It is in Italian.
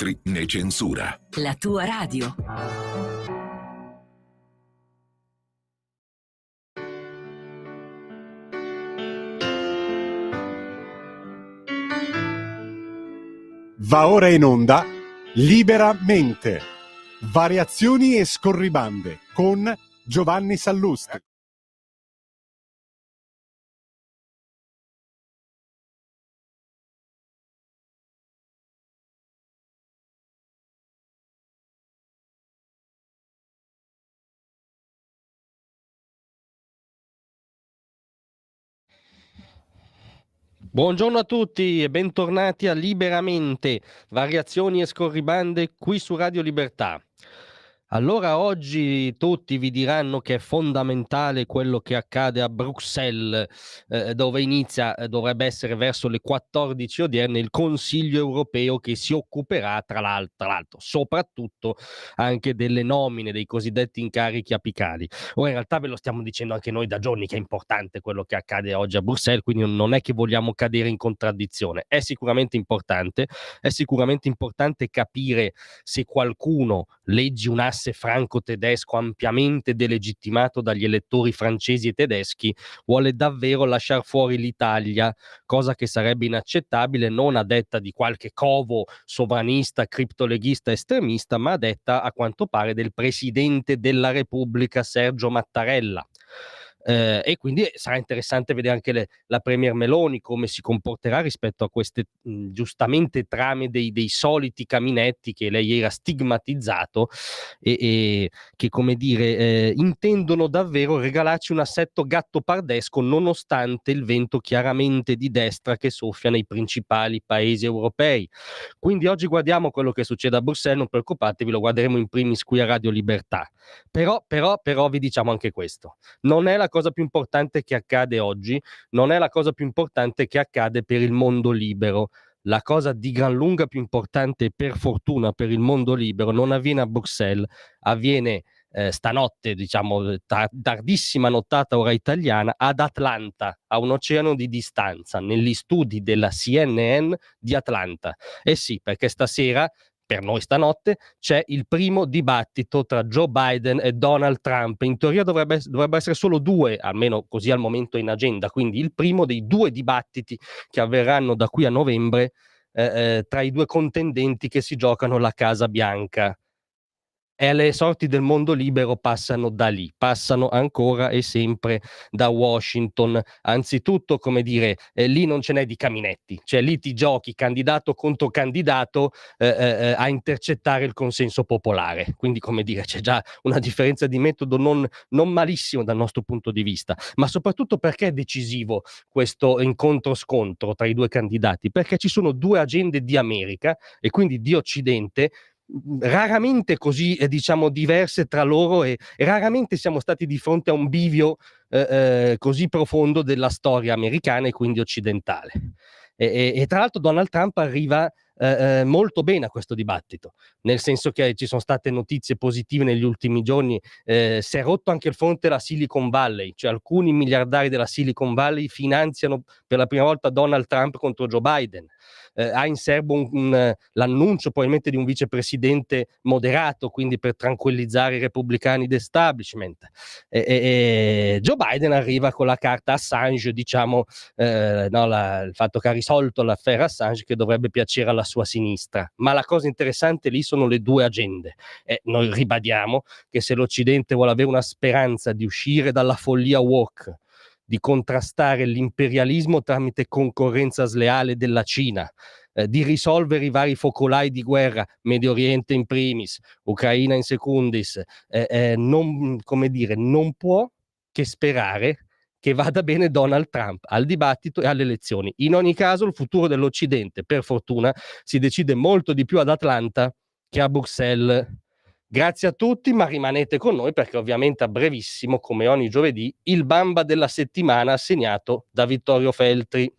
filtri né censura. La tua radio. Va ora in onda Liberamente, variazioni e scorribande con Giovanni Sallusti. Buongiorno a tutti e bentornati a Liberamente, variazioni e scorribande qui su Radio Libertà. Allora oggi tutti vi diranno che è fondamentale quello che accade a Bruxelles, dove inizia, dovrebbe essere verso le 14 odierne, il Consiglio europeo che si occuperà tra l'altro soprattutto anche delle nomine dei cosiddetti incarichi apicali. Ora in realtà ve lo stiamo dicendo anche noi da giorni che è importante quello che accade oggi a Bruxelles, quindi non è che vogliamo cadere in contraddizione. È sicuramente importante capire se qualcuno leggi un asse franco-tedesco ampiamente delegittimato dagli elettori francesi e tedeschi vuole davvero lasciar fuori l'Italia, cosa che sarebbe inaccettabile non a detta di qualche covo sovranista, criptoleghista, estremista, ma a detta a quanto pare del Presidente della Repubblica Sergio Mattarella. E quindi sarà interessante vedere anche la Premier Meloni come si comporterà rispetto a queste giustamente trame dei soliti caminetti che lei era stigmatizzato e che, come dire, intendono davvero regalarci un assetto gattopardesco nonostante il vento chiaramente di destra che soffia nei principali paesi europei. Quindi oggi guardiamo quello che succede a Bruxelles, non preoccupatevi, lo guarderemo in primis qui a Radio Libertà. Però vi diciamo anche questo: non è la cosa più importante che accade oggi, non è la cosa più importante che accade per il mondo libero. La cosa di gran lunga più importante, per fortuna per il mondo libero, non avviene a Bruxelles, avviene stanotte, diciamo tardissima nottata ora italiana, ad Atlanta, a un oceano di distanza, negli studi della CNN di Atlanta. Sì, perché stasera, per noi stanotte, c'è il primo dibattito tra Joe Biden e Donald Trump. In teoria dovrebbe essere solo due, almeno così al momento in agenda, quindi il primo dei due dibattiti che avverranno da qui a novembre tra i due contendenti che si giocano la Casa Bianca. E le sorti del mondo libero passano da lì, passano ancora e sempre da Washington. Anzitutto, come dire, lì non ce n'è di caminetti, cioè lì ti giochi candidato contro candidato a intercettare il consenso popolare. Quindi, come dire, c'è già una differenza di metodo non malissimo dal nostro punto di vista, ma soprattutto perché è decisivo questo incontro-scontro tra i due candidati? Perché ci sono due agende di America e quindi di Occidente raramente così diciamo diverse tra loro e raramente siamo stati di fronte a un bivio così profondo della storia americana e quindi occidentale. E tra l'altro Donald Trump arriva molto bene a questo dibattito, nel senso che ci sono state notizie positive negli ultimi giorni. Si è rotto anche il fronte della Silicon Valley, cioè alcuni miliardari della Silicon Valley finanziano per la prima volta Donald Trump contro Joe Biden. Ha in serbo l'annuncio probabilmente di un vicepresidente moderato, quindi per tranquillizzare i repubblicani d'establishment. Joe Biden arriva con la carta Assange, diciamo, il fatto che ha risolto l'affare Assange, che dovrebbe piacere alla sua sinistra. Ma la cosa interessante lì sono le due agende. Noi ribadiamo che se l'Occidente vuole avere una speranza di uscire dalla follia woke, di contrastare l'imperialismo tramite concorrenza sleale della Cina, di risolvere i vari focolai di guerra, Medio Oriente in primis, Ucraina in secundis, non può che sperare che vada bene Donald Trump al dibattito e alle elezioni. In ogni caso il futuro dell'Occidente, per fortuna, si decide molto di più ad Atlanta che a Bruxelles. Grazie a tutti, ma rimanete con noi perché ovviamente a brevissimo, come ogni giovedì, il Bamba della settimana assegnato da Vittorio Feltri.